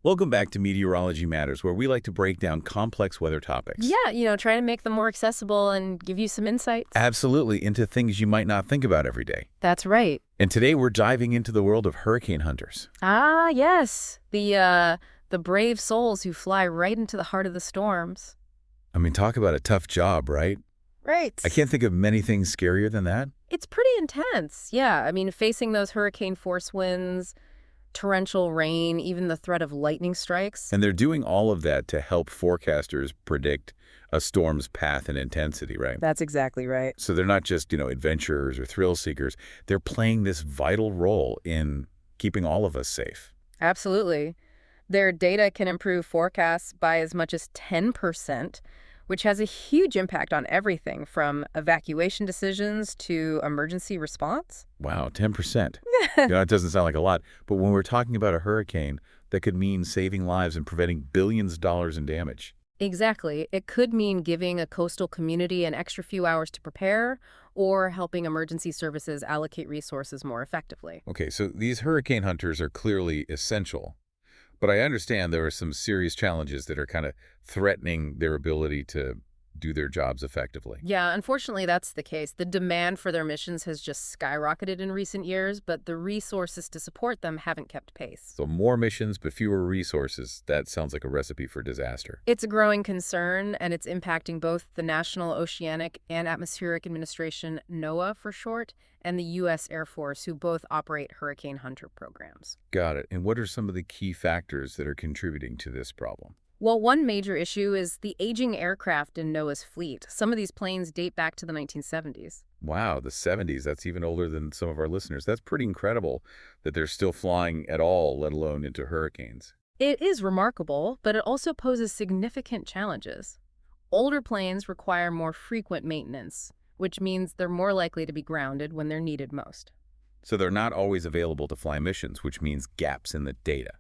Welcome back to Meteorology Matters, where we like to break down complex weather topics. Yeah, trying to make them more accessible and give you some insights. Absolutely, into things you might not think about every day. That's right. And today we're diving into the world of hurricane hunters. Ah, yes. The brave souls who fly right into the heart of the storms. I mean, talk about a tough job, right? Right. I can't think of many things scarier than that. It's pretty intense. Yeah, I mean, facing those hurricane force winds, torrential rain, even the threat of lightning strikes. And they're doing all of that to help forecasters predict a storm's path and intensity, right? That's exactly right. So they're not just, adventurers or thrill seekers. They're playing this vital role in keeping all of us safe. Absolutely. Their data can improve forecasts by as much as 10%, which has a huge impact on everything from evacuation decisions to emergency response. Wow, 10%. It doesn't sound like a lot, but when we're talking about a hurricane, that could mean saving lives and preventing billions of dollars in damage. Exactly. It could mean giving a coastal community an extra few hours to prepare or helping emergency services allocate resources more effectively. Okay, so these hurricane hunters are clearly essential, but I understand there are some serious challenges that are kind of threatening their ability to do their jobs effectively. Yeah, unfortunately, that's the case. The demand for their missions has just skyrocketed in recent years, but the resources to support them haven't kept pace. So more missions, but fewer resources. That sounds like a recipe for disaster. It's a growing concern, and it's impacting both the National Oceanic and Atmospheric Administration, NOAA for short, and the U.S. Air Force, who both operate hurricane hunter programs. Got it. And what are some of the key factors that are contributing to this problem? Well, one major issue is the aging aircraft in NOAA's fleet. Some of these planes date back to the 1970s. Wow, the 70s, that's even older than some of our listeners. That's pretty incredible that they're still flying at all, let alone into hurricanes. It is remarkable, but it also poses significant challenges. Older planes require more frequent maintenance, which means they're more likely to be grounded when they're needed most. So they're not always available to fly missions, which means gaps in the data.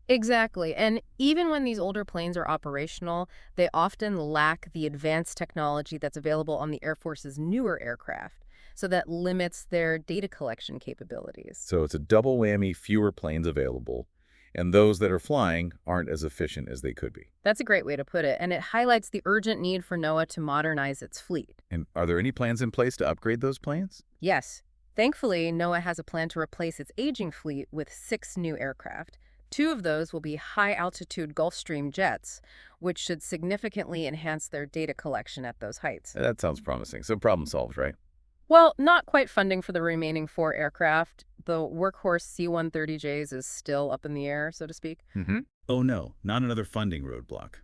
Exactly. And even when these older planes are operational, they often lack the advanced technology that's available on the Air Force's newer aircraft. So that limits their data collection capabilities. So it's a double whammy, fewer planes available, and those that are flying aren't as efficient as they could be. That's a great way to put it, and it highlights the urgent need for NOAA to modernize its fleet. And are there any plans in place to upgrade those planes? Yes. Thankfully, NOAA has a plan to replace its aging fleet with 6 new aircraft. 2 of those will be high-altitude Gulfstream jets, which should significantly enhance their data collection at those heights. That sounds promising. So problem solved, right? Well, not quite funding for the remaining 4 aircraft. The workhorse C-130Js is still up in the air, so to speak. Oh no, not another funding roadblock.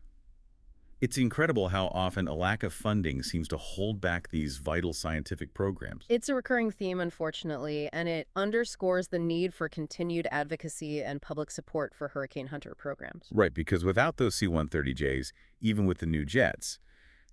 It's incredible how often a lack of funding seems to hold back these vital scientific programs. It's a recurring theme, unfortunately, and it underscores the need for continued advocacy and public support for hurricane hunter programs. Right, because without those C-130Js, even with the new jets,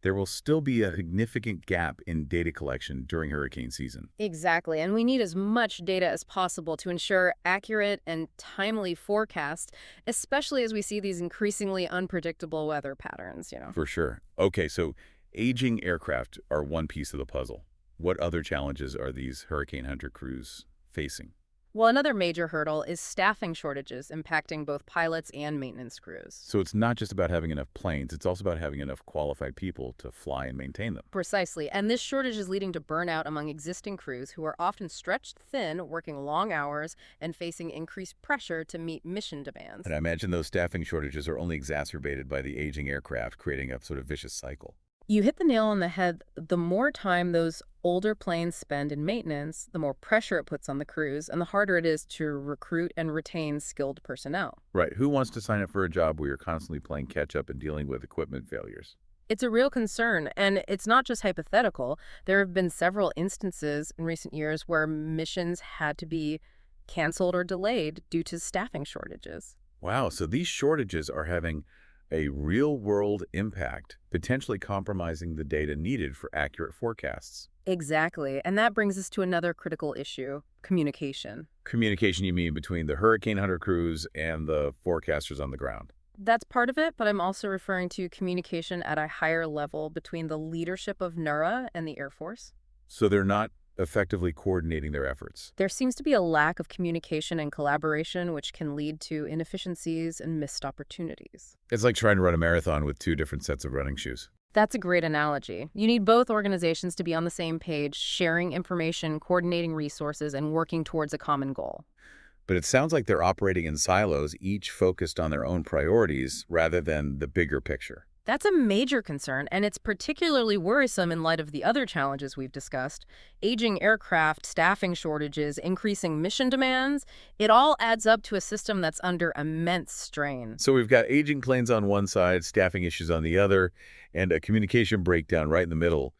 there will still be a significant gap in data collection during hurricane season. Exactly, and we need as much data as possible to ensure accurate and timely forecasts, especially as we see these increasingly unpredictable weather patterns. For sure. Okay, so aging aircraft are one piece of the puzzle. What other challenges are these hurricane hunter crews facing? Well, another major hurdle is staffing shortages impacting both pilots and maintenance crews. So it's not just about having enough planes, it's also about having enough qualified people to fly and maintain them. Precisely, and this shortage is leading to burnout among existing crews who are often stretched thin, working long hours, and facing increased pressure to meet mission demands. And I imagine those staffing shortages are only exacerbated by the aging aircraft, creating a sort of vicious cycle. You hit the nail on the head. The more time those older planes spend in maintenance, the more pressure it puts on the crews, and the harder it is to recruit and retain skilled personnel. Right. Who wants to sign up for a job where you're constantly playing catch up and dealing with equipment failures? It's a real concern, and it's not just hypothetical. There have been several instances in recent years where missions had to be canceled or delayed due to staffing shortages. Wow. So these shortages are having a real-world impact, potentially compromising the data needed for accurate forecasts. Exactly, and that brings us to another critical issue, communication. Communication, you mean, between the hurricane hunter crews and the forecasters on the ground? That's part of it, but I'm also referring to communication at a higher level between the leadership of NOAA and the Air Force. So they're not effectively coordinating their efforts? There seems to be a lack of communication and collaboration, which can lead to inefficiencies and missed opportunities. It's like trying to run a marathon with two different sets of running shoes. That's a great analogy. You need both organizations to be on the same page, sharing information, coordinating resources, and working towards a common goal. But it sounds like they're operating in silos, each focused on their own priorities rather than the bigger picture. That's a major concern, and it's particularly worrisome in light of the other challenges we've discussed. Aging aircraft, staffing shortages, increasing mission demands. It all adds up to a system that's under immense strain. So we've got aging planes on one side, staffing issues on the other, and a communication breakdown right in the middle.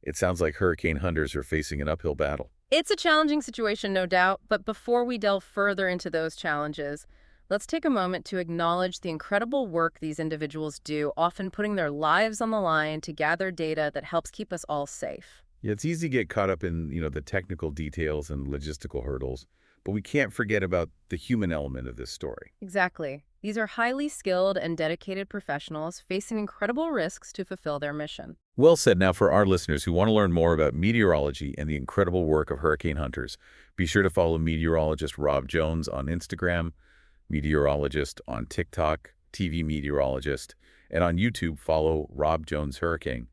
It sounds like hurricane hunters are facing an uphill battle. It's a challenging situation, no doubt, but before we delve further into those challenges, let's take a moment to acknowledge the incredible work these individuals do, often putting their lives on the line to gather data that helps keep us all safe. Yeah, it's easy to get caught up in, the technical details and logistical hurdles, but we can't forget about the human element of this story. Exactly. These are highly skilled and dedicated professionals facing incredible risks to fulfill their mission. Well said. Now, for our listeners who want to learn more about meteorology and the incredible work of hurricane hunters, be sure to follow meteorologist Rob Jones on Instagram, meteorologist on TikTok, TV meteorologist, and on YouTube, follow Rob Jones Hurricane.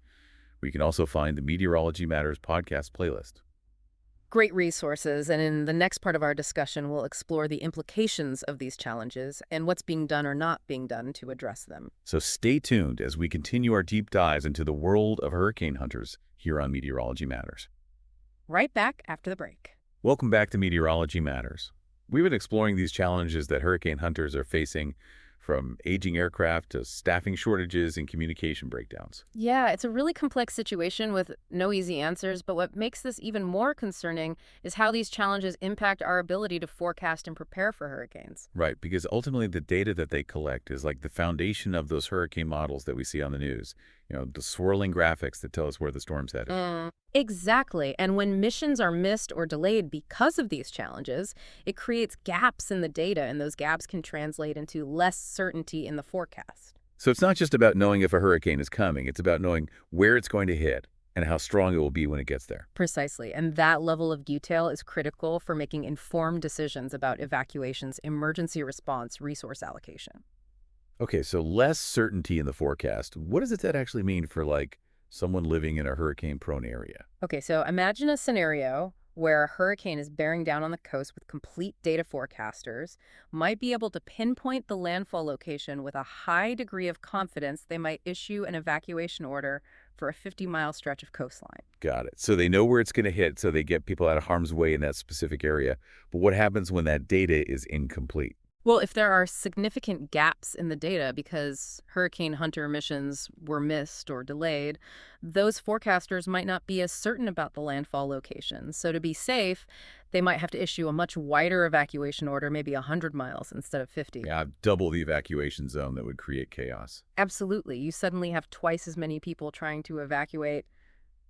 We can also find the Meteorology Matters podcast playlist. Great resources, and in the next part of our discussion, we'll explore the implications of these challenges and what's being done or not being done to address them. So stay tuned as we continue our deep dives into the world of hurricane hunters here on Meteorology Matters. Right back after the break. Welcome back to Meteorology Matters. We've been exploring these challenges that hurricane hunters are facing, from aging aircraft to staffing shortages and communication breakdowns. Yeah, it's a really complex situation with no easy answers, but what makes this even more concerning is how these challenges impact our ability to forecast and prepare for hurricanes. Right, because ultimately the data that they collect is like the foundation of those hurricane models that we see on the news. The swirling graphics that tell us where the storm's headed. Exactly. And when missions are missed or delayed because of these challenges, it creates gaps in the data, and those gaps can translate into less certainty in the forecast. So it's not just about knowing if a hurricane is coming. It's about knowing where it's going to hit and how strong it will be when it gets there. Precisely. And that level of detail is critical for making informed decisions about evacuations, emergency response, resource allocation. Okay, so less certainty in the forecast. What does that actually mean for, someone living in a hurricane-prone area? Okay, so imagine a scenario where a hurricane is bearing down on the coast with complete data forecasters, might be able to pinpoint the landfall location with a high degree of confidence. They might issue an evacuation order for a 50-mile stretch of coastline. Got it. So they know where it's going to hit, so they get people out of harm's way in that specific area. But what happens when that data is incomplete? Well, if there are significant gaps in the data because hurricane hunter missions were missed or delayed, those forecasters might not be as certain about the landfall location. So to be safe, they might have to issue a much wider evacuation order, maybe 100 miles instead of 50. Yeah, double the evacuation zone. That would create chaos. Absolutely. You suddenly have twice as many people trying to evacuate,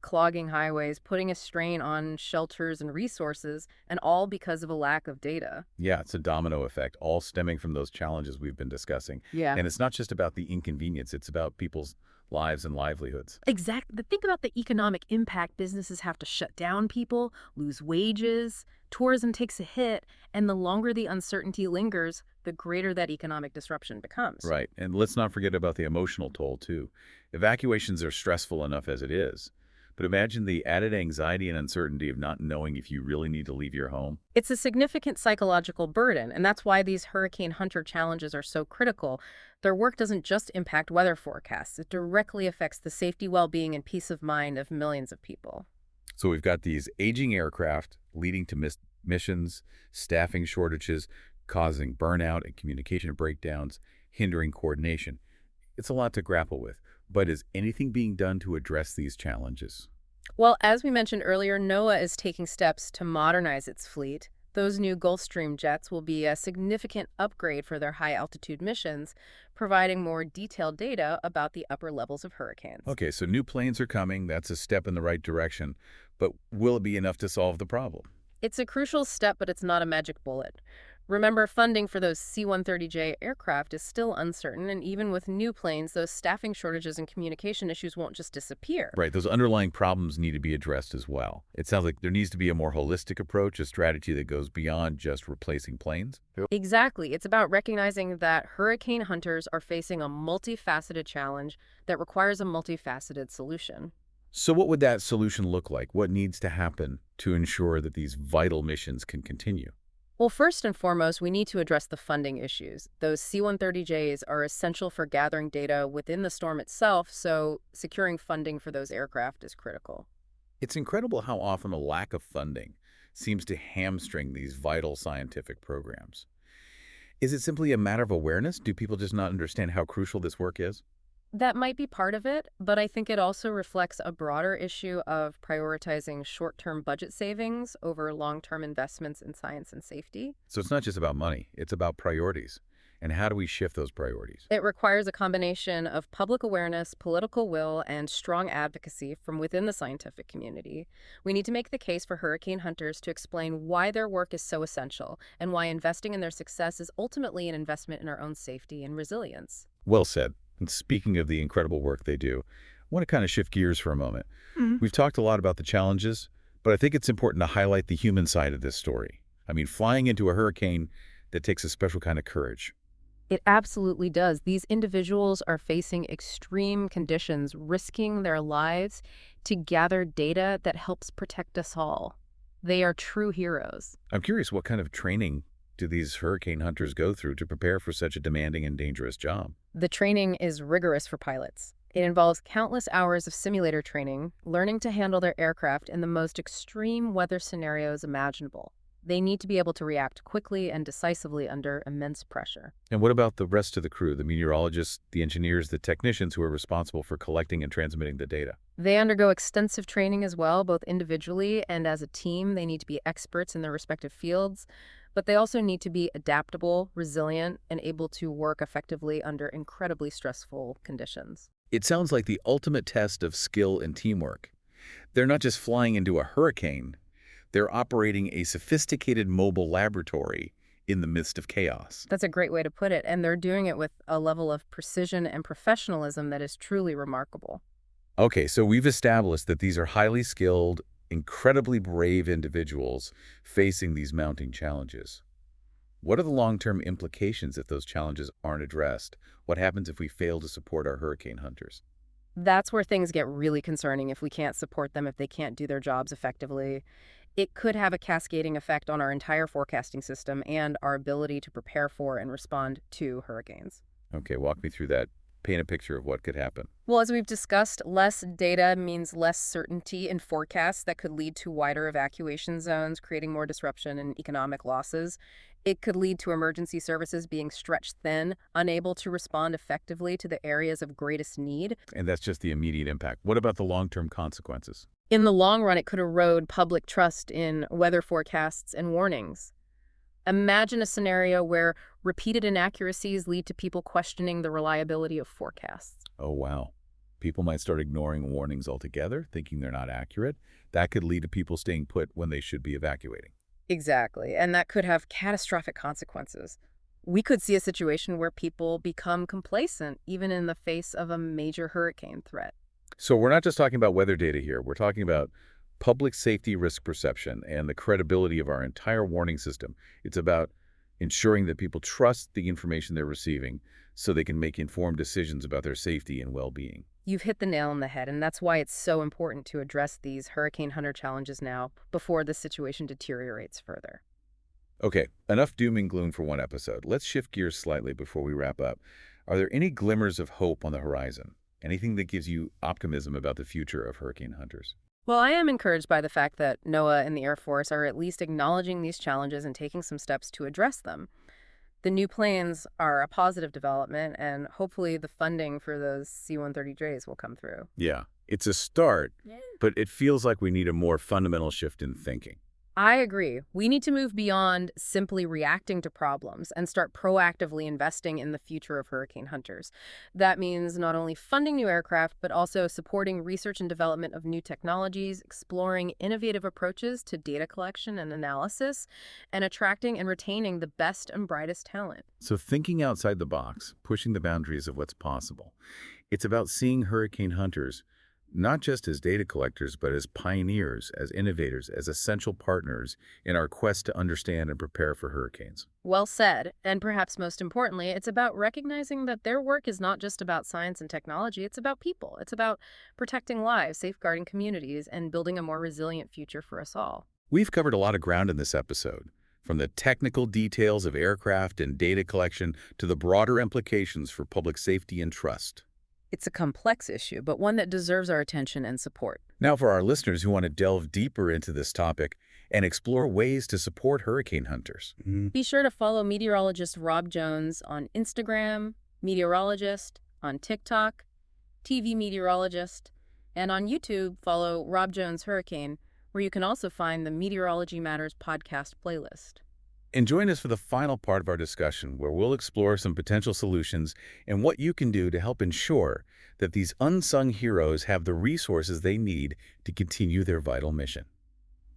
clogging highways, putting a strain on shelters and resources, and all because of a lack of data. Yeah, it's a domino effect, all stemming from those challenges we've been discussing. Yeah. And it's not just about the inconvenience, it's about people's lives and livelihoods. Exactly. Think about the economic impact. Businesses have to shut down people, lose wages, tourism takes a hit, and the longer the uncertainty lingers, the greater that economic disruption becomes. Right. And let's not forget about the emotional toll, too. Evacuations are stressful enough as it is. But imagine the added anxiety and uncertainty of not knowing if you really need to leave your home. It's a significant psychological burden, and that's why these hurricane hunter challenges are so critical. Their work doesn't just impact weather forecasts. It directly affects the safety, well-being, and peace of mind of millions of people. So we've got these aging aircraft leading to missed missions, staffing shortages, causing burnout and communication breakdowns, hindering coordination. It's a lot to grapple with. But is anything being done to address these challenges? Well, as we mentioned earlier, NOAA is taking steps to modernize its fleet. Those new Gulfstream jets will be a significant upgrade for their high-altitude missions, providing more detailed data about the upper levels of hurricanes. Okay, so new planes are coming. That's a step in the right direction. But will it be enough to solve the problem? It's a crucial step, but it's not a magic bullet. Remember, funding for those C-130J aircraft is still uncertain, and even with new planes, those staffing shortages and communication issues won't just disappear. Right, those underlying problems need to be addressed as well. It sounds like there needs to be a more holistic approach, a strategy that goes beyond just replacing planes. Yep. Exactly. It's about recognizing that hurricane hunters are facing a multifaceted challenge that requires a multifaceted solution. So what would that solution look like? What needs to happen to ensure that these vital missions can continue? Well, first and foremost, we need to address the funding issues. Those C-130Js are essential for gathering data within the storm itself, so securing funding for those aircraft is critical. It's incredible how often a lack of funding seems to hamstring these vital scientific programs. Is it simply a matter of awareness? Do people just not understand how crucial this work is? That might be part of it, but I think it also reflects a broader issue of prioritizing short-term budget savings over long-term investments in science and safety. So it's not just about money, it's about priorities. And how do we shift those priorities? It requires a combination of public awareness, political will, and strong advocacy from within the scientific community. We need to make the case for hurricane hunters to explain why their work is so essential and why investing in their success is ultimately an investment in our own safety and resilience. Well said. And speaking of the incredible work they do, I want to kind of shift gears for a moment. We've talked a lot about the challenges, but I think it's important to highlight the human side of this story. I mean, flying into a hurricane, that takes a special kind of courage. It absolutely does. These individuals are facing extreme conditions, risking their lives to gather data that helps protect us all. They are true heroes. I'm curious, what kind of training do these hurricane hunters go through to prepare for such a demanding and dangerous job? The training is rigorous for pilots. It involves countless hours of simulator training, learning to handle their aircraft in the most extreme weather scenarios imaginable. They need to be able to react quickly and decisively under immense pressure. And what about the rest of the crew, the meteorologists, the engineers, the technicians who are responsible for collecting and transmitting the data? They undergo extensive training as well, both individually and as a team. They need to be experts in their respective fields, but they also need to be adaptable, resilient, and able to work effectively under incredibly stressful conditions. It sounds like the ultimate test of skill and teamwork. They're not just flying into a hurricane, they're operating a sophisticated mobile laboratory in the midst of chaos. That's a great way to put it, and they're doing it with a level of precision and professionalism that is truly remarkable. Okay, so we've established that these are highly skilled, incredibly brave individuals facing these mounting challenges. What are the long-term implications if those challenges aren't addressed? What happens if we fail to support our hurricane hunters? That's where things get really concerning if we can't support them, if they can't do their jobs effectively. It could have a cascading effect on our entire forecasting system and our ability to prepare for and respond to hurricanes. Okay, walk me through that. Paint a picture of what could happen. Well, as we've discussed, less data means less certainty in forecasts that could lead to wider evacuation zones, creating more disruption and economic losses. It could lead to emergency services being stretched thin, unable to respond effectively to the areas of greatest need. And that's just the immediate impact. What about the long-term consequences? In the long run, it could erode public trust in weather forecasts and warnings. Imagine a scenario where repeated inaccuracies lead to people questioning the reliability of forecasts. Oh, wow. People might start ignoring warnings altogether, thinking they're not accurate. That could lead to people staying put when they should be evacuating. Exactly, and that could have catastrophic consequences. We could see a situation where people become complacent, even in the face of a major hurricane threat. So we're not just talking about weather data here. We're talking about public safety risk perception and the credibility of our entire warning system. It's about ensuring that people trust the information they're receiving so they can make informed decisions about their safety and well-being. You've hit the nail on the head, and that's why it's so important to address these hurricane hunter challenges now before the situation deteriorates further. Okay, enough doom and gloom for one episode. Let's shift gears slightly before we wrap up. Are there any glimmers of hope on the horizon? Anything that gives you optimism about the future of hurricane hunters? Well, I am encouraged by the fact that NOAA and the Air Force are at least acknowledging these challenges and taking some steps to address them. The new planes are a positive development, and hopefully the funding for those C-130Js will come through. Yeah, it's a start, but it feels like we need a more fundamental shift in thinking. I agree. We need to move beyond simply reacting to problems and start proactively investing in the future of hurricane hunters. That means not only funding new aircraft, but also supporting research and development of new technologies, exploring innovative approaches to data collection and analysis, and attracting and retaining the best and brightest talent. So thinking outside the box, pushing the boundaries of what's possible. It's about seeing hurricane hunters not just as data collectors, but as pioneers, as innovators, as essential partners in our quest to understand and prepare for hurricanes. Well said. And perhaps most importantly, it's about recognizing that their work is not just about science and technology, it's about people. It's about protecting lives, safeguarding communities, and building a more resilient future for us all. We've covered a lot of ground in this episode, from the technical details of aircraft and data collection to the broader implications for public safety and trust. It's a complex issue, but one that deserves our attention and support. Now, for our listeners who want to delve deeper into this topic and explore ways to support hurricane hunters. Be sure to follow meteorologist Rob Jones on Instagram, meteorologist on TikTok, TV meteorologist, and on YouTube, follow Rob Jones Hurricane, where you can also find the Meteorology Matters podcast playlist. And join us for the final part of our discussion, where we'll explore some potential solutions and what you can do to help ensure that these unsung heroes have the resources they need to continue their vital mission.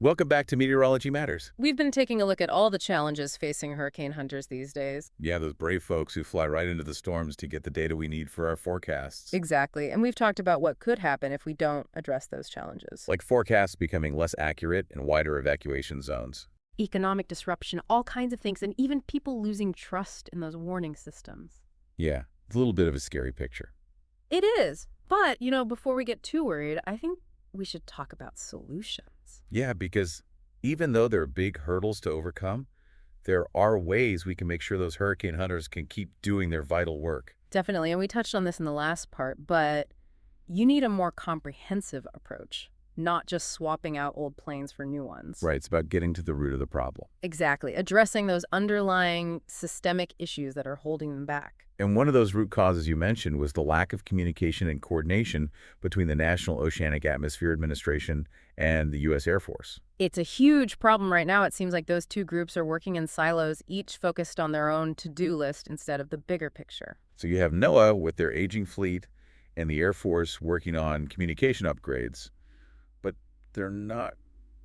Welcome back to Meteorology Matters. We've been taking a look at all the challenges facing hurricane hunters these days. Yeah, those brave folks who fly right into the storms to get the data we need for our forecasts. Exactly. And we've talked about what could happen if we don't address those challenges. Like forecasts becoming less accurate and wider evacuation zones. Economic disruption, all kinds of things, and even people losing trust in those warning systems. Yeah, it's a little bit of a scary picture. It is. But, before we get too worried, I think we should talk about solutions. Yeah, because even though there are big hurdles to overcome, there are ways we can make sure those hurricane hunters can keep doing their vital work. Definitely, and we touched on this in the last part, but you need a more comprehensive approach, not just swapping out old planes for new ones. Right, it's about getting to the root of the problem. Exactly, addressing those underlying systemic issues that are holding them back. And one of those root causes you mentioned was the lack of communication and coordination between the National Oceanic Atmosphere Administration and the U.S. Air Force. It's a huge problem right now. It seems like those two groups are working in silos, each focused on their own to-do list instead of the bigger picture. So you have NOAA with their aging fleet and the Air Force working on communication upgrades, but they're not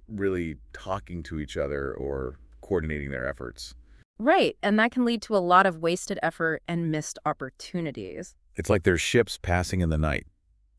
really talking to each other or coordinating their efforts. Right, and that can lead to a lot of wasted effort and missed opportunities. It's like there's ships passing in the night,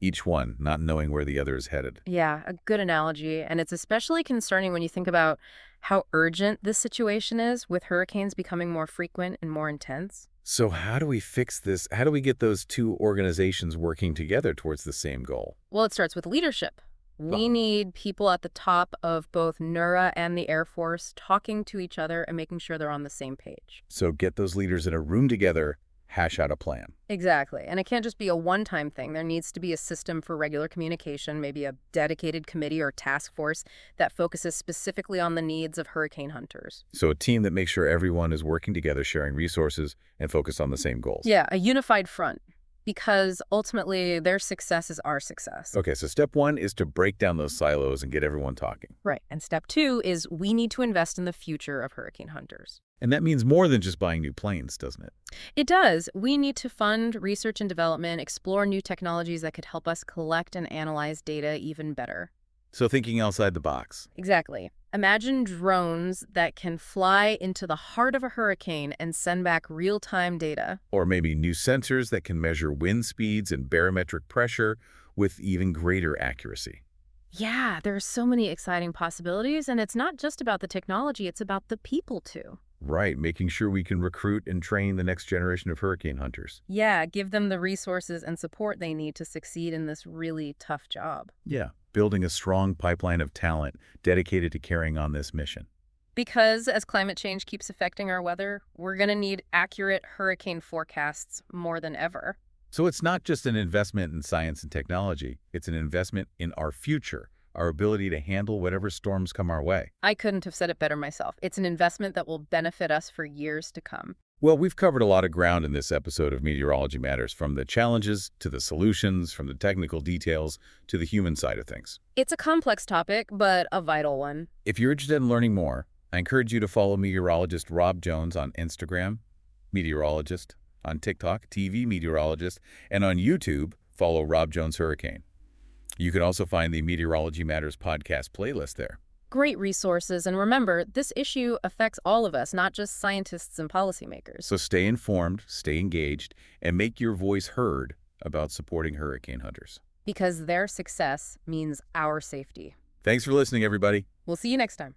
each one not knowing where the other is headed. Yeah, a good analogy. And it's especially concerning when you think about how urgent this situation is, with hurricanes becoming more frequent and more intense. So how do we fix this? How do we get those two organizations working together towards the same goal? Well, it starts with leadership. We need people at the top of both NOAA and the Air Force talking to each other and making sure they're on the same page. So get those leaders in a room together, hash out a plan. Exactly. And it can't just be a one-time thing. There needs to be a system for regular communication, maybe a dedicated committee or task force that focuses specifically on the needs of hurricane hunters. So a team that makes sure everyone is working together, sharing resources, and focused on the same goals. Yeah, a unified front. Because ultimately, their success is our success. Okay, so step one is to break down those silos and get everyone talking. Right. And step two is we need to invest in the future of hurricane hunters. And that means more than just buying new planes, doesn't it? It does. We need to fund research and development, explore new technologies that could help us collect and analyze data even better. So thinking outside the box. Exactly. Imagine drones that can fly into the heart of a hurricane and send back real-time data. Or maybe new sensors that can measure wind speeds and barometric pressure with even greater accuracy. Yeah, there are so many exciting possibilities, and it's not just about the technology, it's about the people too. Right, making sure we can recruit and train the next generation of hurricane hunters. Yeah, give them the resources and support they need to succeed in this really tough job. Yeah, building a strong pipeline of talent dedicated to carrying on this mission. Because as climate change keeps affecting our weather, we're going to need accurate hurricane forecasts more than ever. So it's not just an investment in science and technology, it's an investment in our future, our ability to handle whatever storms come our way. I couldn't have said it better myself. It's an investment that will benefit us for years to come. Well, we've covered a lot of ground in this episode of Meteorology Matters, from the challenges to the solutions, from the technical details to the human side of things. It's a complex topic, but a vital one. If you're interested in learning more, I encourage you to follow meteorologist Rob Jones on Instagram, meteorologist, on TikTok, TV meteorologist, and on YouTube, follow Rob Jones Hurricane. You can also find the Meteorology Matters podcast playlist there. Great resources, and remember, this issue affects all of us, not just scientists and policymakers. So stay informed, stay engaged, and make your voice heard about supporting hurricane hunters. Because their success means our safety. Thanks for listening, everybody. We'll see you next time.